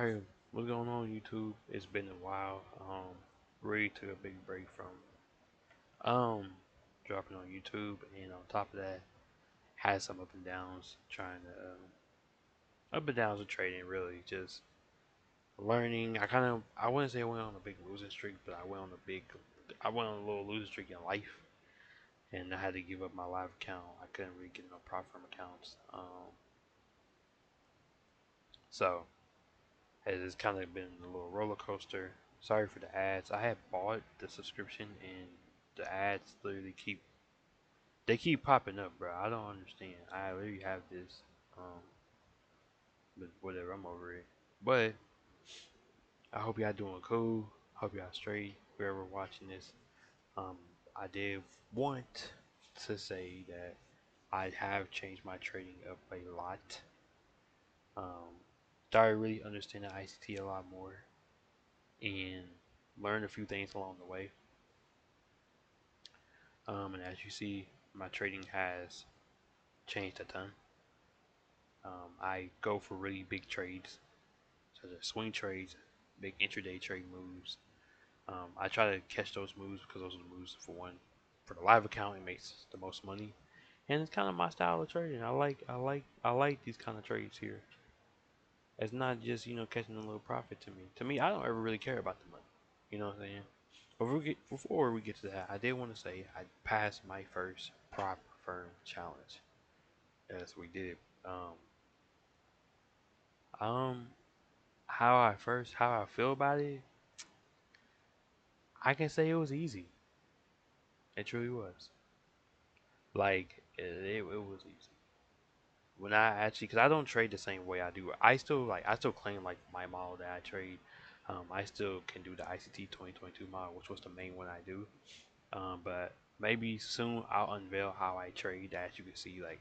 Alright, what's going on YouTube? It's been a while. Really took a big break from um dropping on YouTube, and on top of that, had some up and downs trying to up and downs of trading. Really, just learning. I wouldn't say I went on a big losing streak, but I went on a little losing streak in life, and I had to give up my live account. I couldn't really get no profit from accounts. So it's kind of been a little roller coaster. Sorry for the ads. I had bought the subscription, and the ads literally keep popping up, bro. I don't understand. I literally have this, um, but whatever. I'm over it. But I hope y'all doing cool. Hope y'all straight. Whoever watching this, um, I did want to say that I have changed my trading up a lot. Um, Started really understanding ICT a lot more and learned a few things along the way. And as you see, my trading has changed a ton. I go for really big trades, such as swing trades, big intraday trade moves. I try to catch those moves because those are the moves for one. For the live account, it makes the most money, and it's kind of my style of trading. I like these kind of trades here. It's not just catching a little profit to me. To me, I don't ever really care about the money. You know what I'm saying? Before we get to that, I did want to say I passed my first prop firm challenge. Yes, we did. Um, um, how I feel about it, I can say it was easy. It truly was. Like it was easy. When I actually, cause I don't trade the same way I do. I still claim like my model that I trade. I still can do the ICT 2022 model, which was the main one I do. But maybe soon I'll unveil how I trade. That you can see, like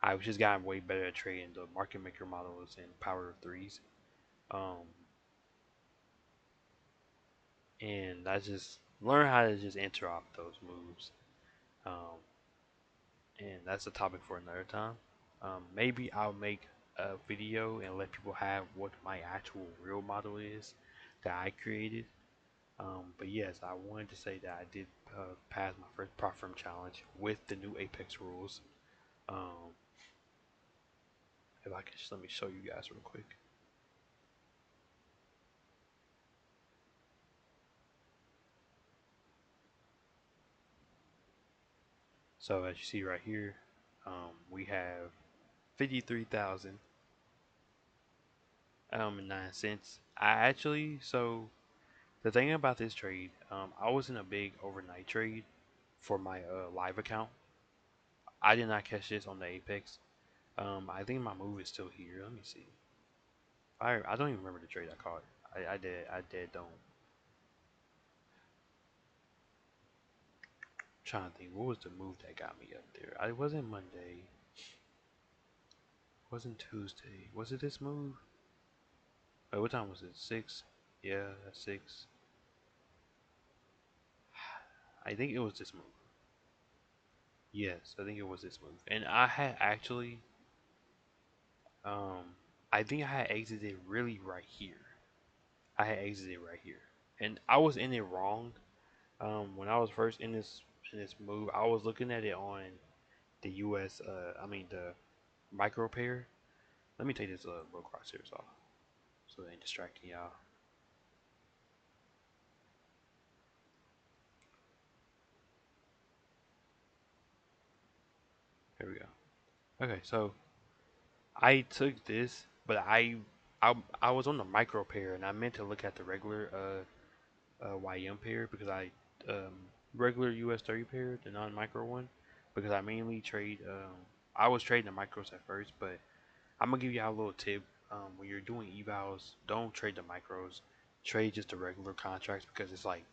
I've just gotten way better at trading the market maker models and power of threes. Um, and I just learn how to just interrupt those moves. Um, and that's a topic for another time. Maybe I'll make a video and let people have what my actual real model is that I created. But yes, I wanted to say that I did pass my first prop firm challenge with the new Apex rules. Um, if I can just let me show you guys real quick. So as you see right here, we have 53,000 and 9 cents. The thing about this trade, I was in a big overnight trade for my live account. I did not catch this on the Apex. I think my move is still here. Let me see. I don't even remember the trade I caught. I did don't. I'm trying to think, what was the move that got me up there? I wasn't Monday. Wasn't Tuesday. Was it this move? Wait, what time was it? 6? Yeah, that's 6. I think it was this move. Yes, I think it was this move. And I had actually, um, I think I had exited really right here. I had exited right here, and I was in it wrong. When I was first in this move, I was looking at it on the U.S. I mean the micro pair. Let me take this little crosshairs off so they ain't distracting y'all. Here we go. Okay, so I took this, but I was on the micro pair, and I meant to look at the regular YM pair because regular US 30 pair, the non micro one, because I mainly trade. I was trading the micros at first, but I'm gonna give y'all a little tip. When you're doing evals, don't trade the micros. Trade just the regular contracts because it's like,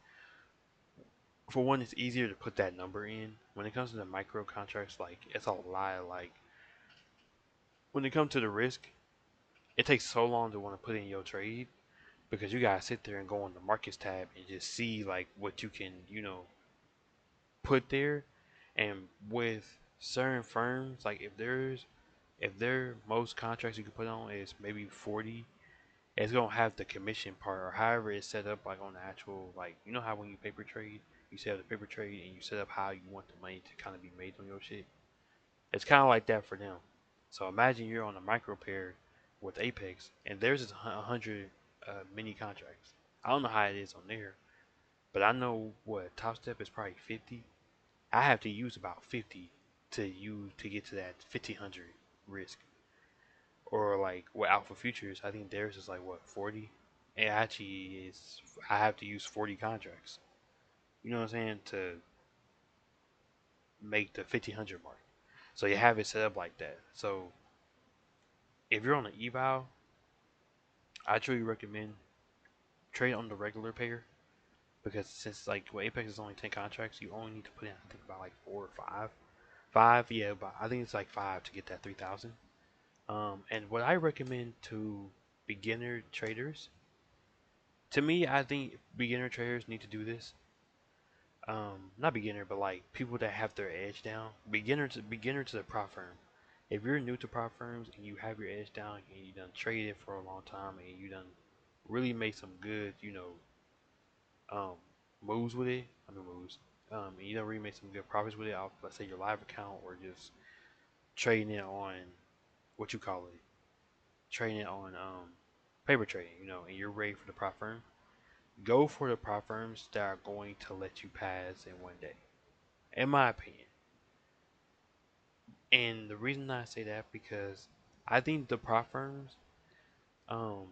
for one, it's easier to put that number in. When it comes to the micro contracts, like it's a lot. Like when it comes to the risk, it takes so long to want to put in your trade because you gotta sit there and go on the markets tab and just see like what you can put there. And with certain firms, like if their most contracts you can put on is maybe 40, it's gonna have the commission part or however it's set up like on the actual like you know how when you paper trade you set up the paper trade and you set up how you want the money to kind of be made on your shit. It's kind of like that for them. So imagine you're on a micro pair with Apex and there's just 100 mini contracts. I don't know how it is on there, but I know what Top Step is probably 50. I have to use about 50 to get to that 1500 risk. Or like with Alpha Futures, I think theirs is like what 40. It actually is. I have to use 40 contracts. You know what I'm saying to make the 1500 mark. So you have it set up like that. So if you're on an eval, I truly recommend trade on the regular payer because since like with Apex is only 10 contracts, you only need to put in I think about like 4 or 5. Five, yeah, but I think it's like 5 to get that 3,000. And what I recommend to beginner traders, to me, I think beginner traders need to do this. Not beginner, but like people that have their edge down. Beginner to the prop firm. If you're new to prop firms and you have your edge down and you done traded for a long time and you done really made some good, um, moves with it. I mean moves. And you done really made some good profits with it off, let's say your live account or just trading it on what you call it, trading it on paper trading, and you're ready for the prop firm. Go for the prop firms that are going to let you pass in one day, in my opinion. And the reason I say that because I think the prop firms um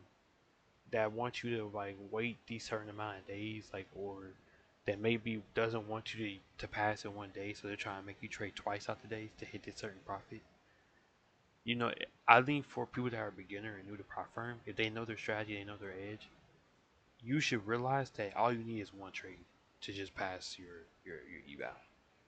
that want you to like wait these certain amount of days, like or that maybe doesn't want you to pass in one day, so they're trying to make you trade twice out the days to hit this certain profit. You know, I think for people that are beginner and new to prop firm, if they know their strategy, they know their edge, you should realize that all you need is one trade to just pass your eval,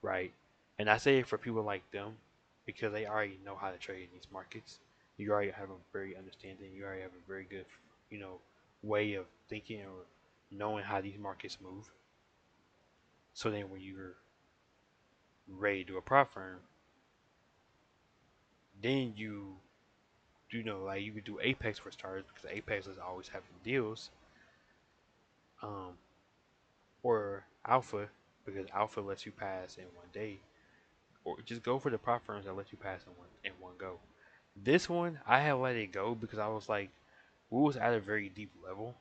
right? And I say it for people like them because they already know how to trade in these markets. You already have a very understanding. You already have a very good, you know, way of thinking or knowing how these markets move. So then when you're ready to do a prop firm, then like you could do Apex for starters because Apex is always having deals, um, or Alpha because Alpha lets you pass in one day, or just go for the prop firms that let you pass in one go. This one I had let it go because I was like, we was at a very deep level,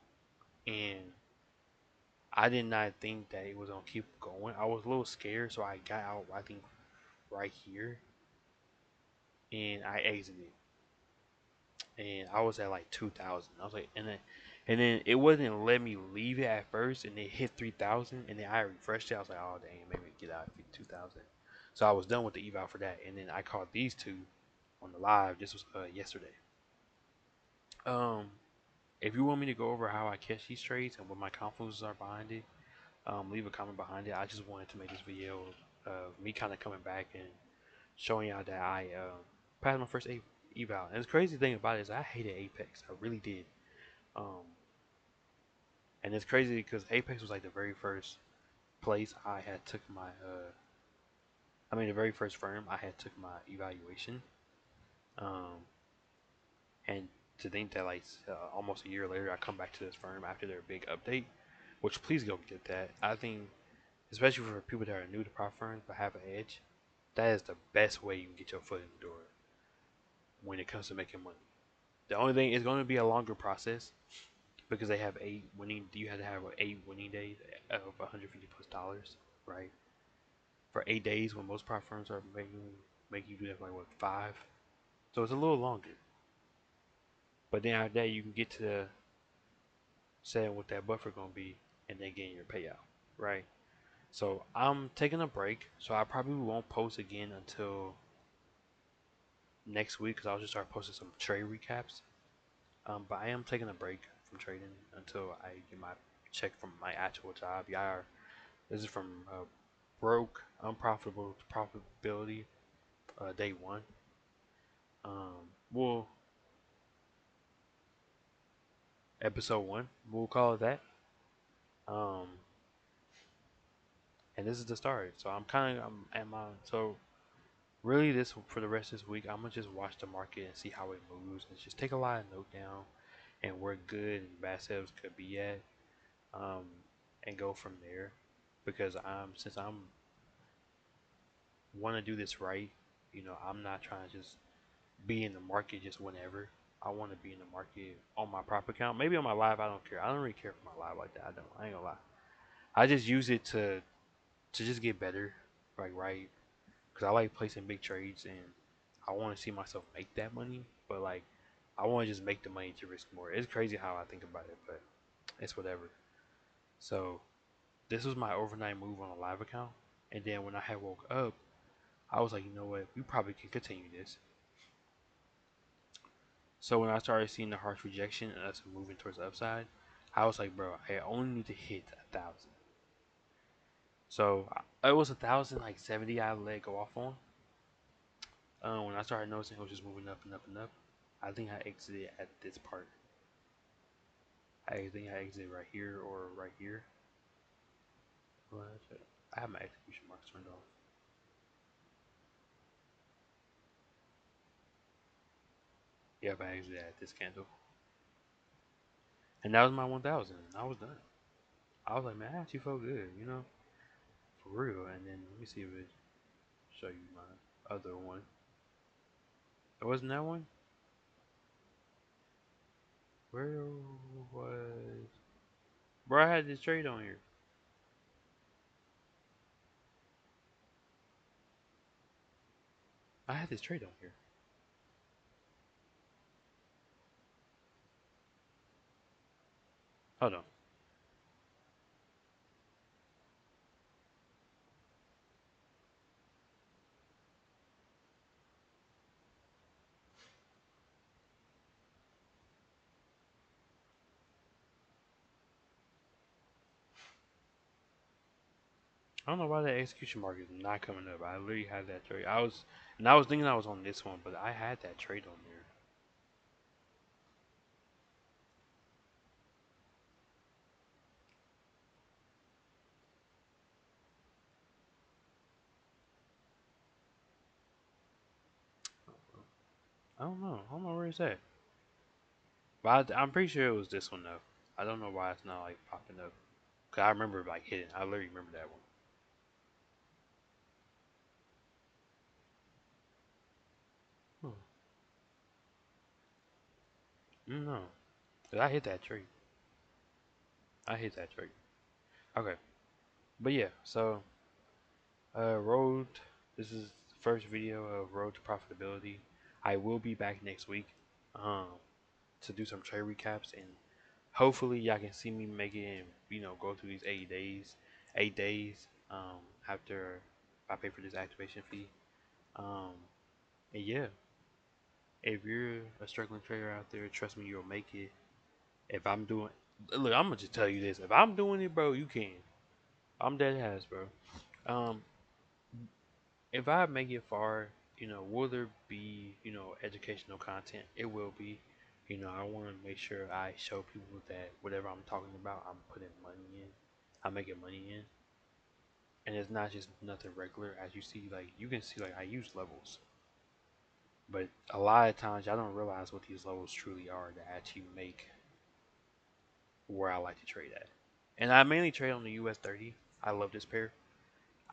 and I did not think that it was gonna keep going. I was a little scared, so I got out. I think right here, and I exited, and I was at like 2,000. I was like, and then it wasn't let me leave it at first, and it hit 3,000, and then I refreshed it. I was like, oh dang, maybe get out at 2,000. So I was done with the eval for that, and then I caught these two on the live. This was yesterday. Um, if you want me to go over how I catch these trades and what my confluences are behind it, leave a comment behind it. I just wanted to make this video of me kind of coming back and showing y'all that I passed my first eval. And the crazy thing about it is I hated Apex. I really did. Um, and it's crazy because Apex was like the very first place I had took my the very first firm I had took my evaluation. Um, and to think that like almost a year later I come back to this firm after their big update, which please go get that. I think especially for people that are new to prop firms but have an edge, that is the best way you can get your foot in the door when it comes to making money. The only thing is going to be a longer process because they have 8 winning. You have to have 8 winning days of $150 plus, right? For 8 days, when most prop firms are making you do that for like what 5, so it's a little longer. But then after that, you can get to saying what that buffer gonna be, and then getting your payout, right? So I'm taking a break, so I probably won't post again until next week because I'll just start posting some trade recaps. But I am taking a break from trading until I get my check from my actual job. Yeah, this is from broke, unprofitable to profitability, day one. Well, episode one, we'll call it that. Um, and this is the start. So I'm at my so really this for the rest of this week. I'm gonna just watch the market and see how it moves and just take a lot of note down and where good and bad sales could be at, um, and go from there. Because since I'm want to do this right, I'm not trying to just be in the market just whenever. I want to be in the market on my prop account. Maybe on my live, I don't care. I don't really care for my live like that. I don't. I ain't gonna lie. I just use it to just get better, like right, because I like placing big trades and I want to see myself make that money. But like, I want to just make the money to risk more. It's crazy how I think about it, but it's whatever. So this was my overnight move on a live account, and then when I had woke up, I was like, you know what, we probably can continue this. So when I started seeing the harsh rejection and us moving towards the upside, I was like, bro, I only need to hit 1,000. So it was 1,070 I let go off on. When I started noticing it was just moving up and up and up, I think I exited at this part. I think I exited right here or right here. I have my execution marks turned off. Yep, I exited at this candle. And that was my 1,000. I was done. I was like, man, I actually felt good, for real. And then let me see if it show you my other one. It wasn't that one. Where was? Bro, I had this trade on here. I had this trade on here. Hold on. I don't know why that execution mark is not coming up. I literally had that trade. I was thinking I was on this one, but I had that trade on there. I don't know where it's at. But I'm pretty sure it was this one though. I don't know why it's not like popping up. Cause I remember like hitting. I literally remember that one. Hmm. No, cause I hit that trade. I hit that trade. Okay, but yeah. So road. This is the first video of road to profitability. I will be back next week, um, to do some trade recaps and hopefully y'all can see me make it and go through these 8 days, 8 days after I pay for this activation fee. Um, and yeah, if you're a struggling trader out there, trust me, you'll make it. If I'm doing, look, I'm gonna just tell you this: if I'm doing it, bro, you can. I'm dead ass, bro. Um, if I make it far, will there be, educational content? It will be. I want to make sure I show people that whatever I'm talking about, I'm putting money in. I'm making money in, and it's not just nothing regular. As you see, like you can see, like I use levels, but a lot of times y'all don't realize what these levels truly are that actually make where I like to trade at. And I mainly trade on the US 30. I love this pair.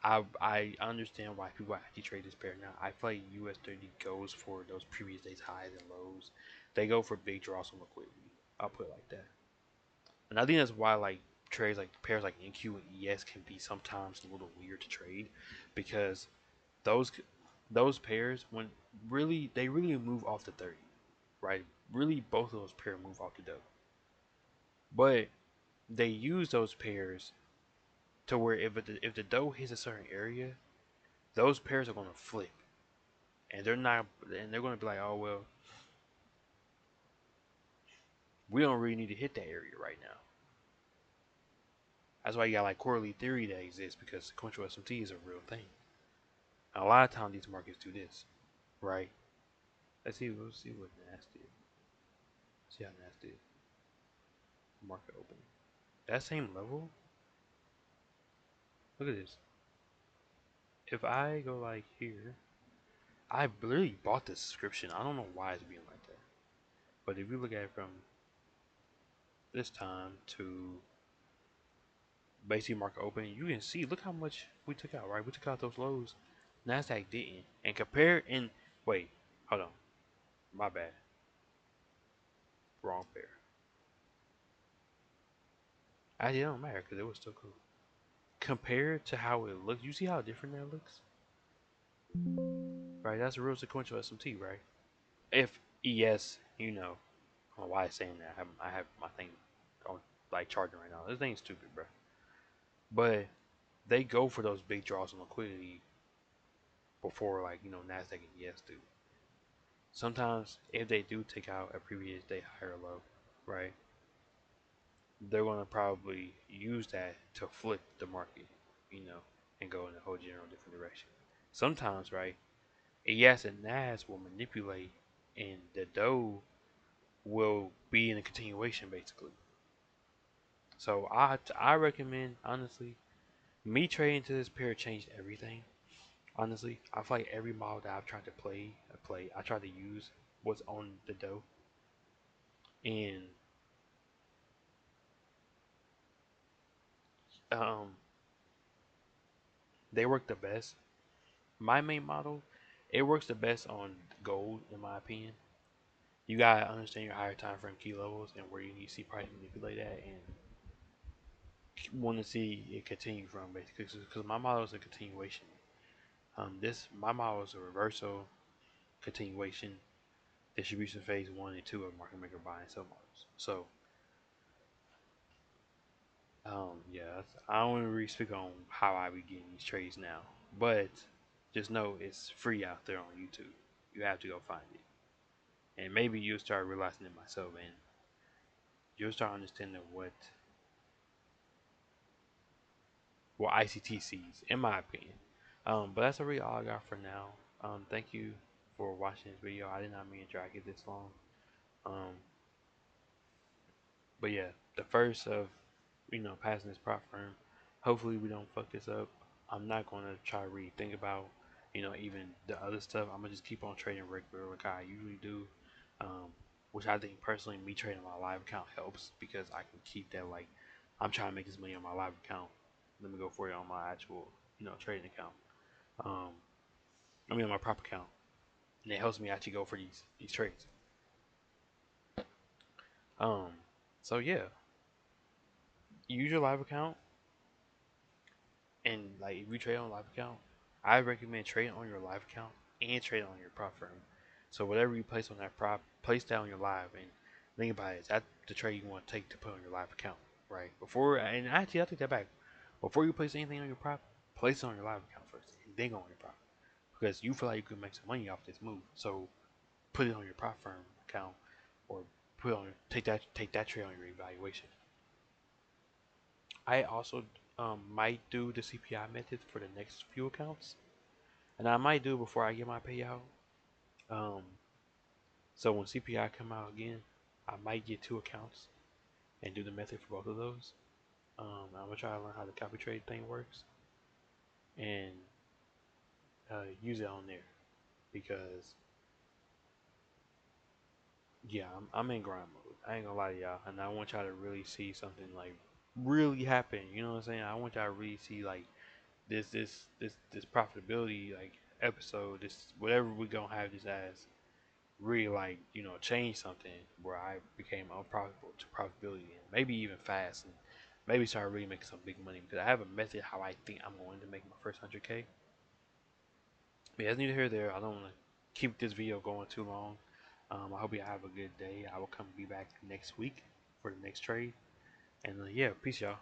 I understand why people actually trade this pair now. I feel like US 30 goes for those previous days highs and lows. They go for big draws on liquidity. I'll put it like that. And I think that's why like trades like pairs like NQ and ES can be sometimes a little weird to trade because those those pairs when really move off the 30, right? Really both of those pairs move off the dough. But they use those pairs to where if the dough hits a certain area, those pairs are going to flip and they're going to be like, oh well, we don't really need to hit that area right now. That's why you got like quarterly theory that exists because sequential SMT is a real thing. And a lot of times these markets do this, right? Let's see what nasty. See how nasty market open. That same level. Look at this. If I go like here, I literally bought this subscription. I don't know why it's being like that. But if you look at it from this time to basically market open, you can see look how much we took out, right? We took out those lows. Nasdaq didn't. And compare in wait, hold on. My bad. Wrong pair. Actually, it don't matter because it was still cool. Compared to how it looks, you see how different that looks? Right? That's a real sequential SMT, right? If ES, I don't know why it's saying that. I have my thing on like charging right now. This thing's stupid, bro. But they go for those big draws on liquidity before like Nasdaq and ES do. Sometimes if they do take out a previous day high or low, right, they're gonna probably use that to flip the market, you know, and go in a whole general different direction. Sometimes, right, ES and NAS will manipulate, and the dough will be in a continuation basically. So I recommend honestly, me trading to this pair changed everything. Honestly, I feel like every model that I've tried to I tried to use was on the dough, and um, they work the best. My main model, it works the best on gold in my opinion. You gotta understand your higher time frame key levels and where you need to see price manipulate at, and want to see it continue from basically because my model is a continuation. This my model is a reversal continuation distribution phase 1 and 2 of market maker buy and sell models. So yeah, I don't want to really speak on how I be getting these trades now, but just know it's free out there on YouTube. You have to go find it, and maybe you'll start realizing it myself, and you'll start understanding what ICT sees, in my opinion. But that's really all I got for now. Thank you for watching this video. I did not mean to drag it this long. Um, but yeah, the first of passing this prop firm. Hopefully we don't fuck this up. I'm not gonna try to really think about even the other stuff. I'm gonna just keep on trading regular like I usually do. Um, which I think personally me trading my live account helps because I can keep that like I'm trying to make this money on my live account. Let me go for it on my actual trading account. Um, I mean on my prop account, and it helps me actually go for these trades. Um, so yeah, use your live account. And like if you trade on a live account, I recommend trading on your live account and trading on your prop firm. So whatever you place on that prop, place that on your live and think about it. That's the trade you want to take to put on your live account, right? Before and actually I take that back. Before you place anything on your prop, place it on your live account first and then go on your prop. Because you feel like you could make some money off this move. So put it on your prop firm account or take that trade on your evaluation. I also might do the CPI method for the next few accounts, and I might do it before I get my payout. Um, so when CPI come out again, I might get 2 accounts and do the method for both of those. I'm gonna try to learn how the copy trade thing works and use it on there because yeah, I'm in grind mode. I ain't gonna lie to y'all, and I want y'all to really see something like really happen. You know what I'm saying? I want y'all to really see like this profitability like episode, this whatever we gonna have this as really like change something where I became unprofitable to profitability and maybe even fast and maybe start really making some big money because I have a method how I think I'm going to make my first 100K. But that's neither here nor there. I don't want to keep this video going too long. I hope you have a good day. I will be back next week for the next trade. And yeah, peace y'all.